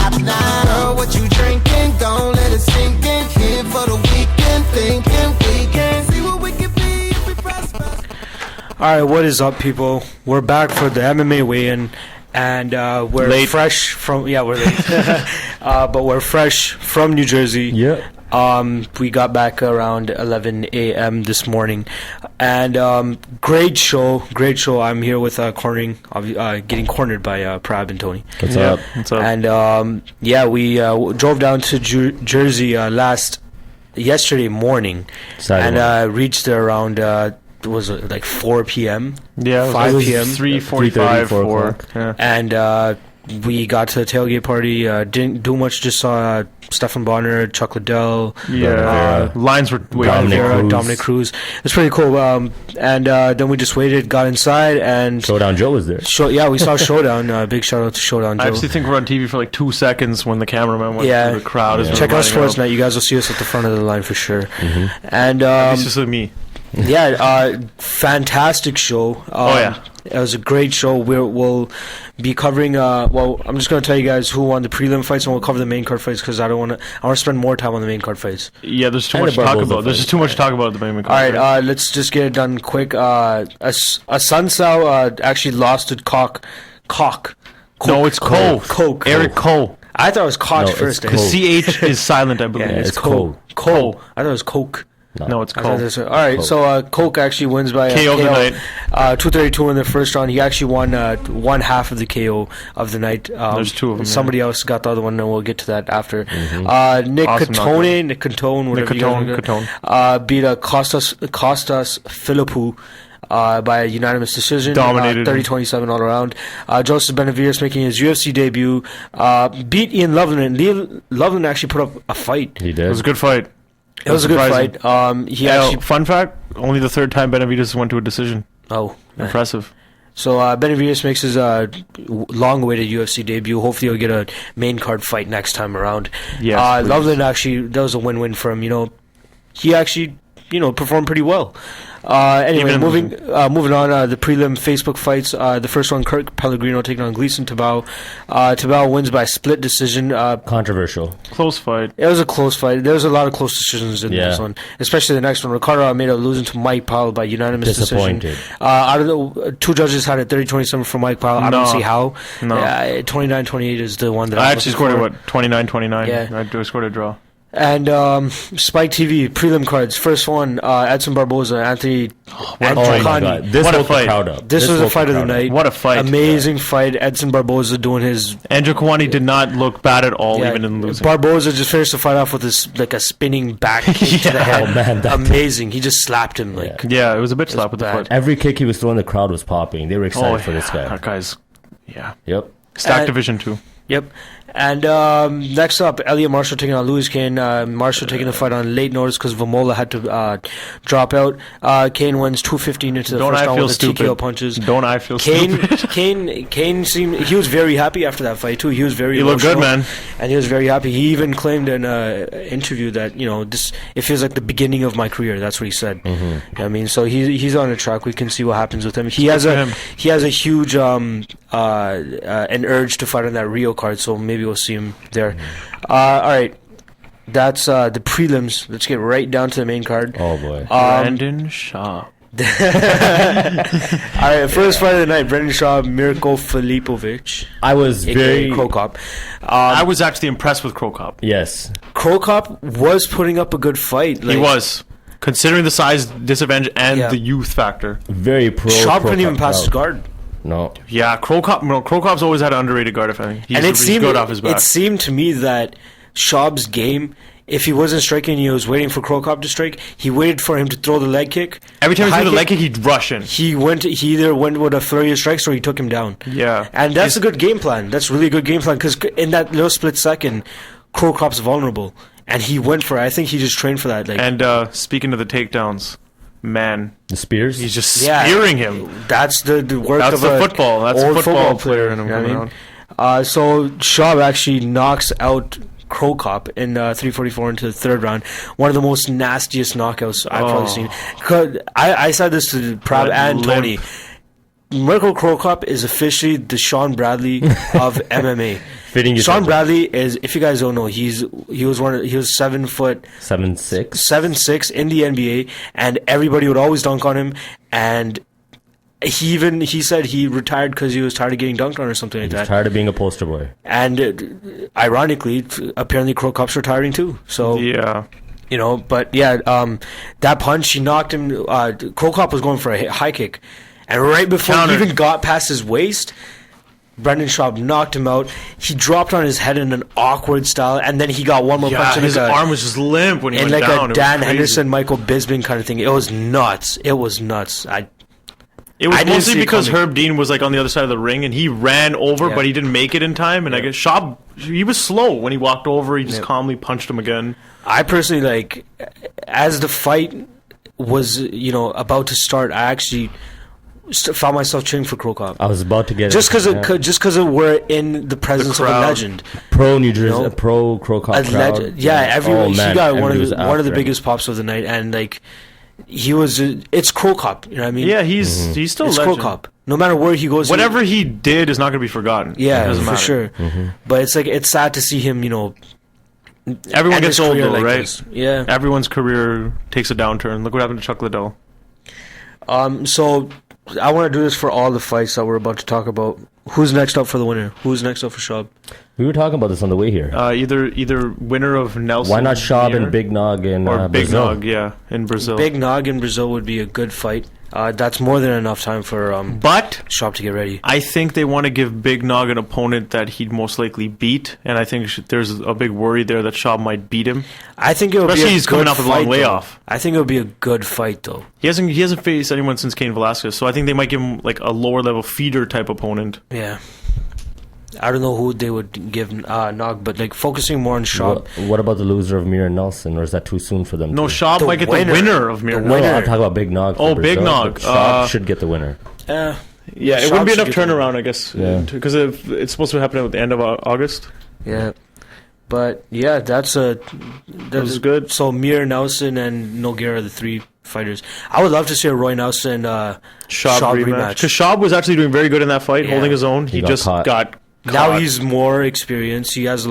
stop now. Girl, what you drinking? Don't let it sink in. Here for the weekend, thinking we can see what we can be if we prosper. All right, what is up, people? We're back for the MMA Weigh-In, and we're late. fresh from we're late, but we're fresh from New Jersey. Yeah. We got back around 11 a.m. this morning, and great show. I'm here with getting cornered by Prab and Tony. What's up? And we drove down to Jersey yesterday morning, and reached there around was it like 4 p.m. Yeah, 5 p.m. 3:45, 4 o'clock. Yeah. And we got to the tailgate party. Didn't do much. Just saw Stefan Bonner, Chuck Liddell. Yeah, lines were way Dominic Cruz. It's pretty cool. And then we just waited, got inside, and Showdown Joe was there. We saw Showdown. Big shout out to Showdown Joe. I actually think we're on TV for like 2 seconds when the cameraman went through the crowd. Yeah. Check out Sports Night. You guys will see us at the front of the line for sure. Mm-hmm. And this is me. Fantastic show. It was a great show. We'll be covering. I'm just going to tell you guys who won the prelim fights, and we'll cover the main card fights because I want to spend more time on the main card fights. Yeah, there's too much to talk about. There's just too much to talk about the main card. All right, let's just get it done quick. A Sun Sao actually lost to Coke. No, it's Coke. Eric Cole. I thought it was Koch first. The CH is silent, I believe. Yeah, it's Coke. I thought it was Coke. No, it's Coke. All right, so Coke actually wins by KO the night. 232 in the first round. He actually won one half of the KO of the night. There's two of them. Somebody else got the other one, and we'll get to that after. Nick Cotone, beat Kostas Philippou by a unanimous decision. Dominated. 30-27 all around. Joseph Benavides making his UFC debut. Beat Ian Loveland. Loveland actually put up a fight. He did. It was a good fight. It was a good fight. Fun fact, only the third time Benavides went to a decision. Oh. Impressive. So Benavides makes his long-awaited UFC debut. Hopefully he'll get a main card fight next time around. Yes, Loveland actually, that was a win-win for him. He actually, performed pretty well. Anyway, moving on, the prelim Facebook fights. The first one, Kirk Pellegrino taking on Gleason Tabao. Tabao wins by split decision. Controversial. Close fight. It was a close fight. There was a lot of close decisions in this one, especially the next one. Ricardo Almeida losing to Mike Powell by unanimous decision. Out of the two judges had it 30-27 for Mike Powell. I don't see how. No. 29-28 is the one that I actually scored it, 29-29? Yeah. I scored a draw. And Spike TV prelim cards. First one, Edson Barboza, Anthony Androcani. This what a woke fight! The crowd up. This was the fight of the night. What a fight! Amazing fight. Edson Barboza doing his. Androcani did not look bad at all, even in losing. Barboza just finished the fight off with this a spinning back kick to the head. Oh, man, amazing! He just slapped him Yeah, it was a bitch slap with the foot. Every kick he was throwing, the crowd was popping. They were excited for this guy. That guy's, Yep. Stacked Division 2. Yep. And next up, Elliot Marshall taking on Louis Kane. Marshall taking the fight on late notice because Vamola had to drop out. Kane wins 2:15 into the first round with the TKO punches. Don't I feel stupid? Kane seemed he was very happy after that fight too. He was very looked good, man, and he was very happy. He even claimed in an interview that it feels like the beginning of my career. That's what he said. Mm-hmm. I mean, so he's on a track. We can see what happens with him. He has a huge an urge to fight on that Rio card. So maybe we'll see him there. All right. That's the prelims. Let's get right down to the main card. Oh, boy. Brendan Shaw. All right, first fight of the night, Brendan Shaw, Mirko Filipovic. I was very... Krokop. I was actually impressed with Krokop. Yes. Krokop was putting up a good fight. He was. Considering the size disadvantage and the youth factor. Very pro. Shaw couldn't even pass his guard. No. Yeah, Krokop's always had an underrated guard, if anything. He's good off his back. It seemed to me that Schaub's game, if he wasn't striking, he was waiting for Krokop to strike. He waited for him to throw the leg kick. Every time he threw the leg kick, he'd rush in. He either went with a flurry of strikes or he took him down. Yeah. And that's a good game plan. That's really a good game plan because in that little split second, Krokop's vulnerable. And he went for it. I think he just trained for that. And speaking of the takedowns, man, the spears. He's just spearing him. That's the work of a football. That's old a football player. In him so Schaub actually knocks out Krokop in 3:44 into the third round. One of the most nastiest knockouts I've probably seen. I said this to Prab and Tony. Mirko Cro Cop is officially the Sean Bradley of MMA. Fitting you. Sean Bradley is, if you guys don't know, he was 7'6", 7'6" in the NBA, and everybody would always dunk on him. And he said he retired because he was tired of getting dunked on or something like that. Tired of being a poster boy. And ironically, apparently Cro Cop's retiring too. So yeah. You know, but yeah, that punch, he knocked him. Cro Cop was going for a high kick. And right before he even got past his waist, Brendan Schaub knocked him out. He dropped on his head in an awkward style, and then he got one more punch. His arm was just limp when he went down. Like a Dan Henderson, Michael Bisping kind of thing. It was nuts. It was nuts. It was mostly because Herb Dean was like on the other side of the ring, and he ran over, but he didn't make it in time. And I guess Schaub, he was slow when he walked over. He just calmly punched him again. I personally, like, as the fight was, about to start, I actually found myself cheering for Cro Cop. I was about to get just because we're in the presence of a legend, pro New Jersey, pro Cro Cop crowd. Everyone. He got one of the biggest pops of the night, and like it's Cro Cop. You know what I mean? Yeah, he's still it's legend. Cro Cop. No matter where he goes, whatever he did is not going to be forgotten. Yeah, for sure. But it's sad to see him. Everyone gets old though, like right? This. Yeah, everyone's career takes a downturn. Look what happened to Chuck Liddell. So I want to do this for all the fights that we're about to talk about. Who's next up for the winner? Who's next up for Schaub? We were talking about this on the way here. Either winner of Nelson. Why not Schaub and Big Nog in Big Brazil? Nog, yeah, in Brazil. Big Nog in Brazil would be a good fight. That's more than enough time for but Schaub to get ready. I think they want to give Big Nog an opponent that he'd most likely beat, and I think there's a big worry there that Schaub might beat him. I think it would especially be he's coming off a long layoff. I think it would be a good fight though. He hasn't faced anyone since Cain Velasquez, so I think they might give him like a lower level feeder type opponent. Yeah. I don't know who they would give Nog, but like focusing more on Schaub. What about the loser of Mir and Nelson, or is that too soon for them? No, Schaub might get the winner of Mir. No, I'm talking about Big Nog. Oh, Big Nog. Schaub should get the winner. Yeah, it wouldn't be enough turnaround, I guess, because it's supposed to happen at the end of August. Yeah, but yeah, that was good. So Mir, Nelson, and Nogueira are the three fighters. I would love to see a Roy Nelson Schaub rematch because Schaub was actually doing very good in that fight, holding his own. He just got caught. Now he's more experienced. He has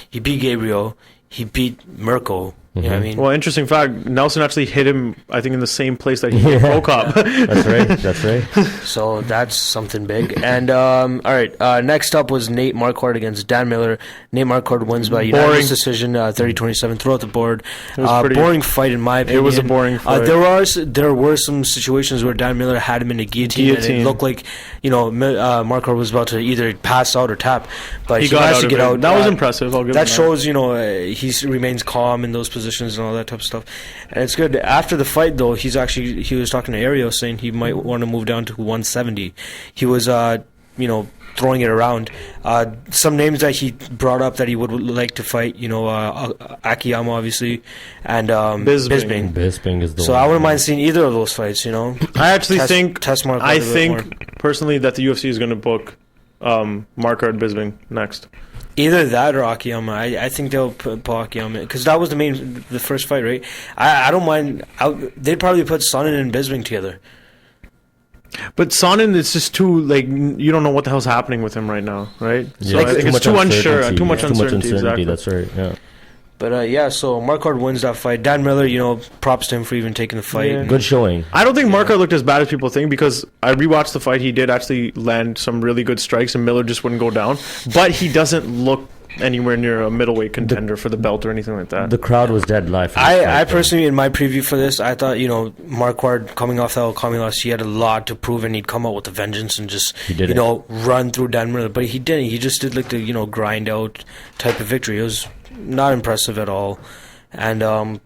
he beat Gabriel. He beat Mirko. You know what I mean? Well, interesting fact, Nelson actually hit him, I think, in the same place that he hit Cro Cop. That's right. So that's something big. And, all right, next up was Nate Marquardt against Dan Miller. Nate Marquardt wins by unanimous decision, 30-27, throughout the board. Boring fight, in my opinion. It was a boring fight. There were some situations where Dan Miller had him in a guillotine. And it looked like, Marquardt was about to either pass out or tap. But he managed to get out. That was impressive. I'll give that shows, he remains calm in those positions and all that type of stuff, and it's good. After the fight, though, he was talking to Ariel saying he might want to move down to 170. He was, throwing it around. Some names that he brought up that he would like to fight, Akiyama obviously, and Bisping. Bisping is the so one. I wouldn't mind seeing either of those fights. I actually think personally that the UFC is going to book Marquardt Bisping next. Either that or Akiyama. I think they'll put Akiyama because that was the first fight, right? I don't mind. They'd probably put Sonnen and Bisping together. But Sonnen, it's just too you don't know what the hell's happening with him right now, right? Yeah, so I think it's too unsure, too much uncertainty. Exactly. That's right. Yeah. But so Marquardt wins that fight. Dan Miller, props to him for even taking the fight. Yeah. Good showing. I don't think Marquardt looked as bad as people think because I rewatched the fight. He did actually land some really good strikes, and Miller just wouldn't go down. But he doesn't look anywhere near a middleweight contender for the belt or anything like that. The crowd was dead live. I personally, in my preview for this, I thought Marquardt coming off that Okami loss, he had a lot to prove, and he'd come out with a vengeance and just run through Dan Miller. But he didn't. He just did like the grind out type of victory. It was not impressive at all, and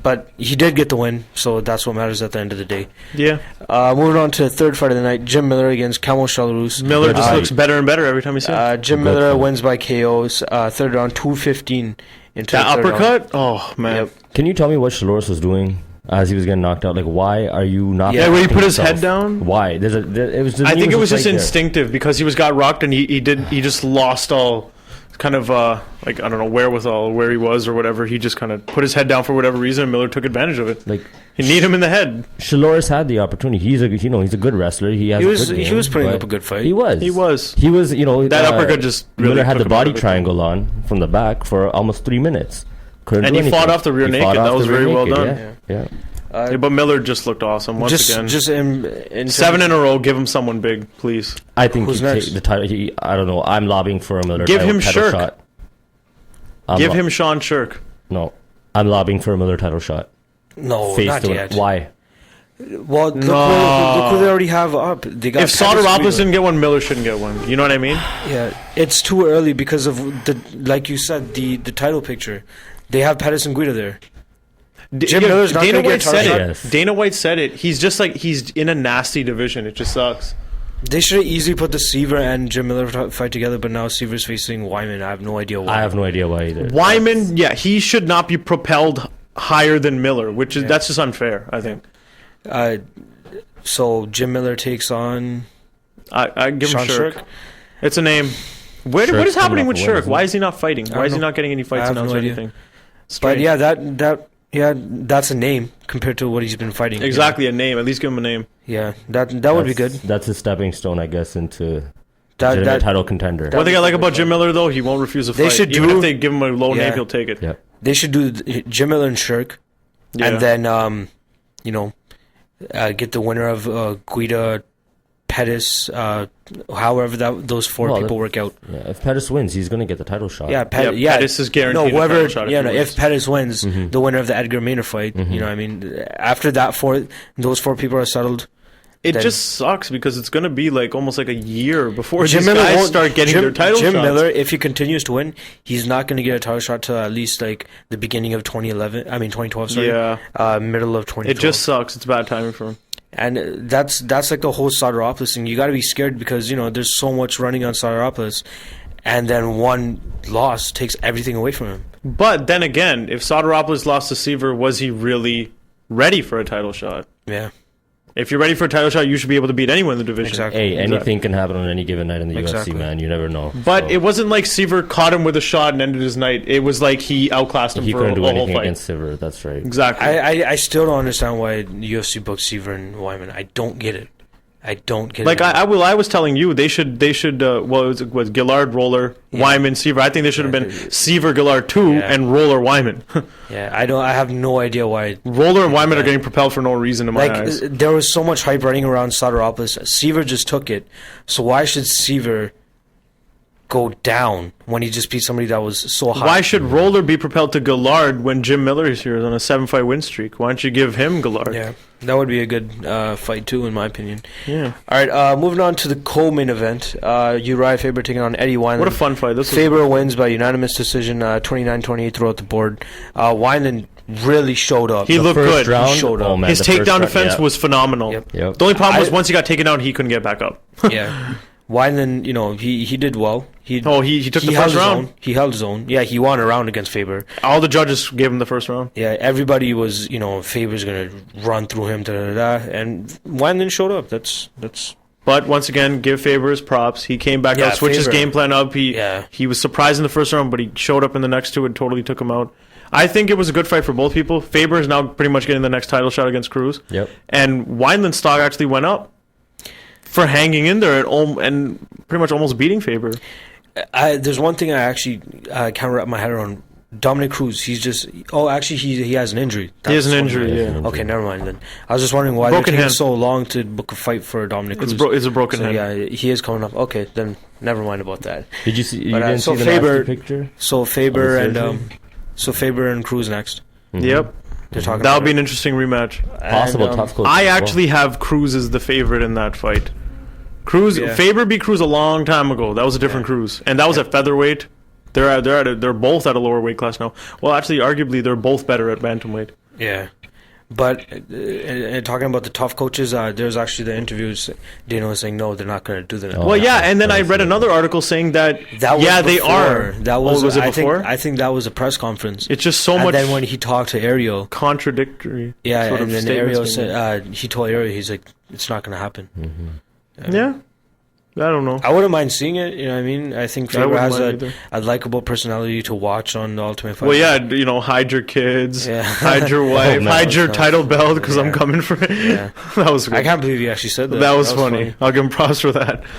but he did get the win, so that's what matters at the end of the day. Yeah. Moving on to the third fight of the night, Jim Miller against Kamil Shalorus. Miller just looks better and better every time you see him. Jim Miller wins by KOs, third round, 2:15 into that the third uppercut. round. Oh man! Yep. Can you tell me what Shalorus was doing as he was getting knocked out? Like, why are you not? Yeah, where he put his head down. Why? I think it was just instinctive because he got rocked and he just lost all kind of like, I don't know, wherewithal, where he was or whatever. He just kind of put his head down for whatever reason, and Miller took advantage of it. Like, he need him in the head. Shaloris had the opportunity. He's a good wrestler. He has he was putting up a good fight. He was. That uppercut just really Miller had took the him out body of it. triangle on from the back for almost 3 minutes. Couldn't And do he fought anything. off the rear He naked. fought That off was the rear very well naked, done. Yeah. Yeah, but Miller just looked awesome once again. Just in 7 in a row. Give him someone big, please. I think Who's he'd take next? the title. I don't know. I'm lobbying for a Miller Give title, him title Shirk. shot. I'm Give lo- him Sean Shirk. No, I'm lobbying for a Miller title shot. no, Face not to yet. it. Why? Well, look No. who they already have up. They got If Pettis, Soteropoulos Guido. didn't get one, Miller shouldn't get one. You know what I mean? Yeah, it's too early because of like you said, the title picture. They have Pettis and Guida there. Jim Miller's not Dana gonna get White said title it. Yes. Dana White said it. He's just like, he's in a nasty division. It just sucks. They should have easily put the Seaver and Jim Miller fight together, but now Seaver's facing Wyman. I have no idea why. I have no idea why either. Wyman, yeah, he should not be propelled higher than Miller, which is that's just unfair, I think. So Jim Miller takes on I give Sean him Shirk. Shirk. It's a name. What Shirk's is happening coming with off a Shirk? win, isn't Why he? is he not fighting? Why is he know. not getting any I fights have announced no or idea. anything? But Strange. yeah, that's a name compared to what he's been fighting. Exactly, a name. At least give him a name. Yeah, that would be good. That's a stepping stone, I guess, into That- legitimate that- title contender. One thing I like about Jim Miller, though, he won't refuse a fight. They should Even do- if they give him a low Yeah. name, he'll take it. Yeah. They should do Jim Miller and Shirk, Yeah. and then get the winner of Guida, Pettis, however those four Well, people work out. Yeah, if Pettis wins, he's going to get the title shot. Yeah, Yeah, Pettis is guaranteed No, a whoever, title shot if he wins. if Pettis wins, the winner of the Edgar Maynard fight, you know, what I mean, after that, those four people are settled. It then- just sucks because it's going to be like almost like a year before Jim these Miller guys won't start getting Jim, their title Jim shots. Miller, if he continues to win, he's not going to get a title shot till at least like the beginning of 2012. Sorry, Yeah. middle of 2012. It just sucks. It's bad timing for him. And that's like the whole Soteropoulos thing. You got to be scared because there's so much running on Soteropoulos, and then one loss takes everything away from him. But then again, if Soteropoulos lost to Seaver, was he really ready for a title shot? Yeah, If you're ready for a title shot, you should be able to beat anyone in the division. Exactly. Hey, anything can happen on any given night in the Exactly. UFC, man. You never know. But So, it wasn't like Seaver caught him with a shot and ended his night. It was like he outclassed him he for couldn't a do whole anything fight. against Siver. That's right. Exactly. I still don't understand why UFC booked Seaver and Wyman. I don't get it. I don't get Like it. I was telling you, they should well, it was Gillard, Roller, Wyman, Seaver. I think they should have been Seaver, Gillard 2 Yeah. and Roller, Wyman. Yeah, I have no idea why. Roller and Wyman are getting propelled for no reason in my eyes. There was so much hype running around Soteropoulos. Seaver just took it. So why should Seaver go down when he just beat somebody that was so high? Why should Roller be propelled to Gillard when Jim Miller is here on a 7-fight win streak? Why don't you give him Gillard? Yeah, that would be a good fight too, in my opinion. Yeah. All right, moving on to the co-main event. Uriah Faber taking on Eddie Wineland. What a fun fight. This was Faber wins by unanimous decision, 29-28 throughout the board. Wineland really showed up. He looked First good. round, showed up. oh, man, His the first takedown round, defense yeah. was phenomenal. Yep. Yep. The only problem was I- once he got taken down, he couldn't get back up. Yeah. Wineland, he did well. He took the held first his round. own. He held his own. Yeah, he won a round against Faber. All the judges gave him the first round. Yeah, everybody was, Faber's going to run through him, and Wineland showed up. That's But once again, give Faber his props. He came back Yeah, out, switched his Faber. game plan up. Yeah. He was surprised in the first round, but he showed up in the next two and totally took him out. I think it was a good fight for both people. Faber is now pretty much getting the next title shot against Cruz. Yep. And Wineland's stock actually went up for hanging in there and pretty much almost beating Faber. there's one thing I actually can't wrap my head around. Dominic Cruz, he's just... Oh, actually, he has an injury. He has an That's injury, what it yeah. is. Okay, never mind then. I was just wondering why Broken they're taking hand. so long to book a fight for Dominic Cruz. It's a broken hand. Yeah, he is coming up. Okay, then never mind about that. Did you see? You But, didn't so see the Faber- nasty picture? So Faber Of the and Faber and Cruz next. Yep. They're talking That'll about be it. an interesting rematch. Possible And, tough coach. I as well. actually have Cruz as the favorite in that fight. Yeah. Faber beat Cruz a long time ago. That was a different Cruz, and that was at featherweight. They're both at a lower weight class now. Well, actually, arguably, they're both better at bantamweight. Yeah. But talking about the tough coaches, there's actually the interviews. Dana was saying no, they're not going to do that. Oh, Well, yeah, yeah. and then I That's read it. another article saying that, That was yeah, they before. are. That was, was it I before? think that was a press conference. It's just so and much then when he talked to Ariel, contradictory. yeah, sort and of then statements Ariel being said he told Ariel, he's like, it's not going to happen. made. Yeah. I don't know. I wouldn't mind seeing it. You know what I mean? I think I Faber wouldn't has mind a, either. a likable personality to watch on the Ultimate Fighter. Well, yeah, you know, hide your kids, Yeah. hide your wife, no, hide your no. title belt because I'm Yeah. coming for it. Yeah. That was good. I can't believe you actually said that. That was funny. I'll give him props for that.